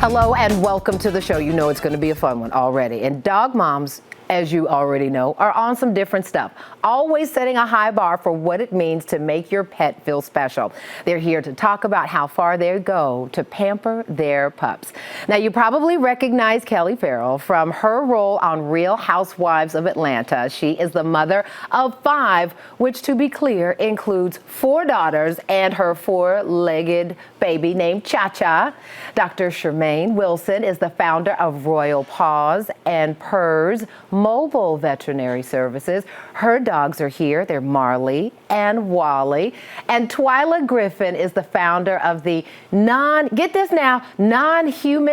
Hello and welcome to the show. You know it's going to be a fun one already. And dog moms, as you already know, are on some different stuff. Always setting a high bar for what it means to make your pet feel special. They're here to talk about how far they go to pamper their pups. Now, you probably recognize Kelly Farrell from her role on Real Housewives of Atlanta. She is the mother of 5, which, to be clear, includes 4 daughters and her 4-legged baby named Cha-Cha. Dr. Charmaine Wilson is the founder of Royal Paws and Purrs Mobile Veterinary Services. Her dogs are here. They're Marley and Wally. And Twyla Griffin is the founder of the non-human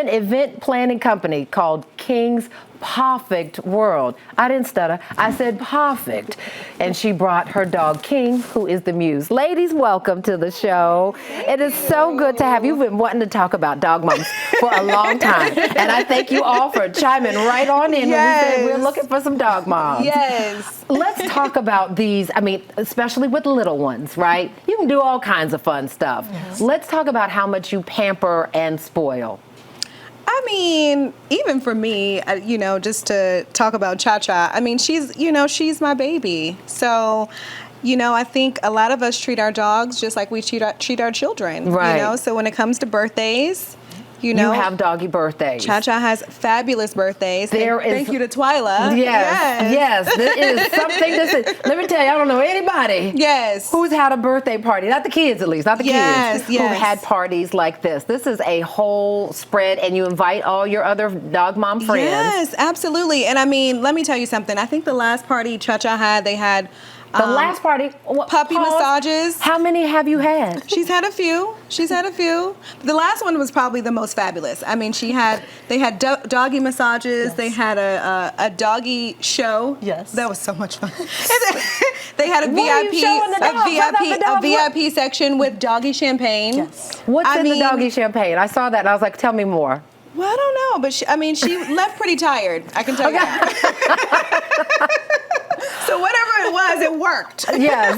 event planning company called King's Perfect World. I didn't stutter. I said perfect. And she brought her dog King, who is the muse. Ladies, welcome to the show. It is so good to have you. You've been wanting to talk about dog moms for a long time. And I thank you all for chiming right on in when we said we're looking for some dog moms. Yes. Let's talk about these, especially with little ones, right? You can do all kinds of fun stuff. Yes. Let's talk about how much you pamper and spoil. Even for me, just to talk about Cha-Cha, she's my baby. So, I think a lot of us treat our dogs just like we treat our children. Right. So when it comes to birthdays, you have doggy birthdays. Cha-Cha has fabulous birthdays. Thank you to Twyla. Yes. There is something to say. Let me tell you, I don't know anybody who's had a birthday party. Not the kids, at least. Not the kids who've had parties like this. This is a whole spread, and you invite all your other dog mom friends. Yes, absolutely. And let me tell you something. I think the last party Cha-Cha had, they had the last party, puppy massages. How many have you had? She's had a few. The last one was probably the most fabulous. They had doggy massages. Yes. They had a doggy show. Yes, that was so much fun. They had a VIP section with doggy champagne. Yes. What's in the doggy champagne? I saw that and I was like, tell me more. Well, I don't know, but she left pretty tired. I can tell you that. So whatever it was, it worked. Yes,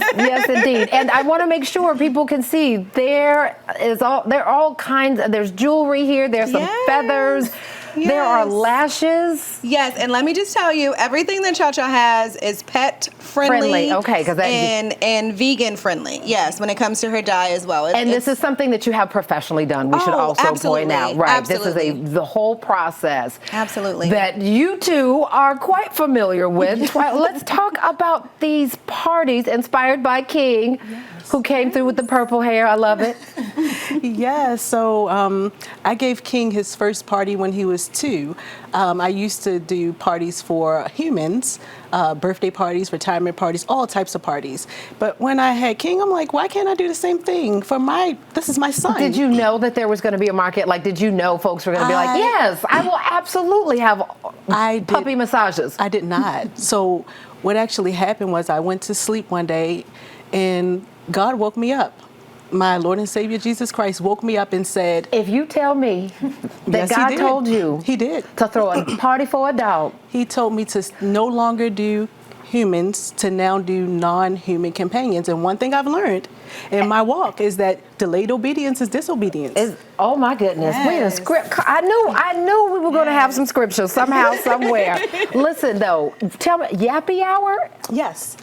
indeed. And I want to make sure people can see there are all kinds. There's jewelry here. There's some feathers. Yes. There are lashes. Yes, and let me just tell you, everything that Cha-Cha has is pet friendly. Okay, and vegan friendly. Yes, when it comes to her dye as well. And this is something that you have professionally done. We should also point out, right? Absolutely. This is the whole process. Absolutely. That you two are quite familiar with. Let's talk about these parties inspired by King. Yes. Who came through with the purple hair. I love it. So I gave King his first party when he was 2. I used to do parties for humans, birthday parties, retirement parties, all types of parties. But when I had King, I'm like, why can't I do the same thing for this is my son. Did you know that there was going to be a market? Like, did you know folks were going to be like, yes, I will absolutely have puppy massages? I did not. So what actually happened was I went to sleep one day and God woke me up. My Lord and Savior Jesus Christ woke me up and said, if you tell me that God told you He did to throw a party for a dog. He told me to no longer do humans, to now do non-human companions. And one thing I've learned in my walk is that delayed obedience is disobedience. Oh my goodness. Yes. Wait, a script. I knew we were going to have some scripture somehow, somewhere. Listen though, tell me, yappy hour? Yes.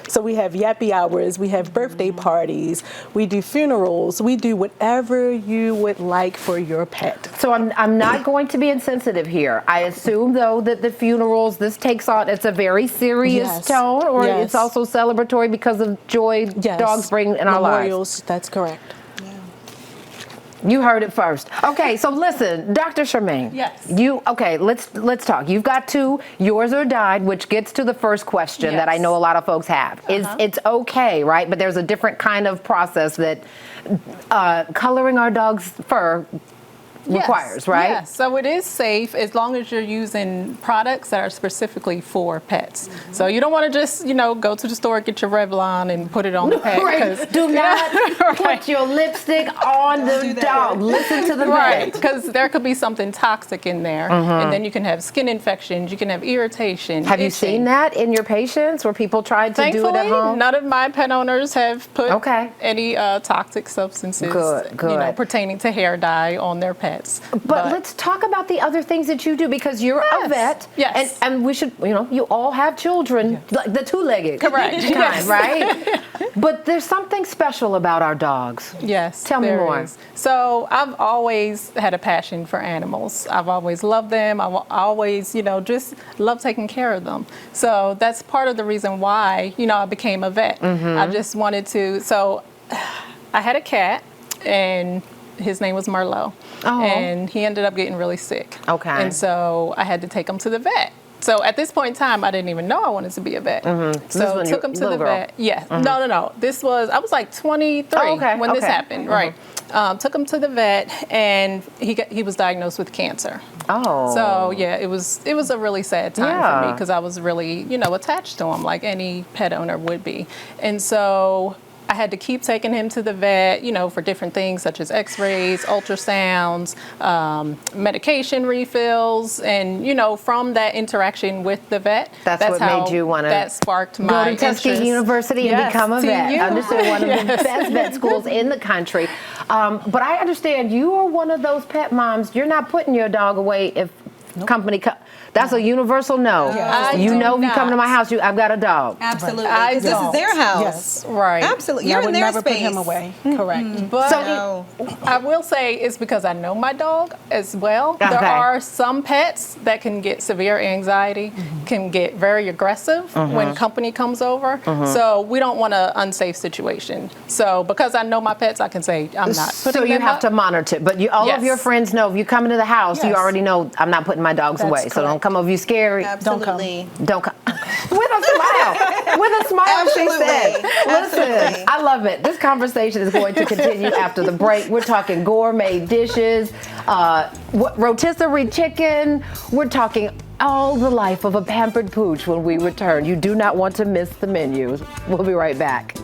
So we have yappy hours, we have birthday parties, we do funerals, we do whatever you would like for your pet. So I'm not going to be insensitive here. I assume though that the funerals, this takes on, it's a very serious tone, or it's also celebratory because of joy dogs bring in our lives. Memorials, that's correct. You heard it first. Okay, so listen, Dr. Charmaine. Yes. Let's talk. You've got 2. Yours are dyed, which gets to the first question that I know a lot of folks have. It's okay, right? But there's a different kind of process that coloring our dog's fur requires, right? Yes, so it is safe as long as you're using products that are specifically for pets. Mm-hmm. So you don't want to just, go to the store, get your Revlon and put it on the pet. Right. Do not put your lipstick on the dog. Listen to the vet. Because there could be something toxic in there. Mm-hmm. And then you can have skin infections, you can have irritation. Have you seen that in your patients where people tried to do it at home? None of my pet owners have put any toxic substances good. pertaining to hair dye on their pet. pets. But let's talk about the other things that you do, because you're a Yes. vet. Yes. And we should, you all have children, like the two-legged Correct. kind, Yes. right? But there's something special about our dogs. Yes. Tell me there more. is. So I've always had a passion for animals. I've always loved them. I've always, just love taking care of them. So that's part of the reason why, I became a vet. I just wanted to. So I had a cat, and his name was Merlot. Oh. And he ended up getting really sick. Okay. And so I had to take him to the vet. So at this point in time, I didn't even know I wanted to be a vet. This So when took you- him to little the girl. vet. Yeah. No. I was like 23 Oh, okay, when this okay. happened. Right. Took him to the vet, and he was diagnosed with cancer. Oh. So yeah, it was a really sad time for Yeah. me, because I was really attached to him like any pet owner would be, and so I had to keep taking him to the vet, for different things such as X-rays, ultrasounds, medication refills, and from that interaction with the vet, That's what how made you wanna that sparked go my to Tuskegee interest. University and Yes, become a vet. TU. Understood, one of the Yes. best vet schools in the country. But I understand you are one of those pet moms. You're not putting your dog away if company. That's a universal no. I You do know, if you come to my not. house, I've got a dog. Absolutely. I 'Cause this is don't. their house. Yes. Right. Absolutely. I You're in would their never space. put him away. Correct. But No. I will say it's because I know my dog as well. Okay. There are some pets that can get severe anxiety, can get very aggressive when company comes over. So we don't want an unsafe situation. So because I know my pets, I can say I'm not putting So you them have up. to monitor. But all of Yes. your friends know if you come into the house, you Yes. already know I'm not putting my dogs That's away. So don't correct. come over you scary. Absolutely. Don't come. With a smile. With a smile, she Absolutely. said. Listen, Absolutely. I love it. This conversation is going to continue after the break. We're talking gourmet dishes, rotisserie chicken. We're talking all the life of a pampered pooch when we return. You do not want to miss the menus. We'll be right back.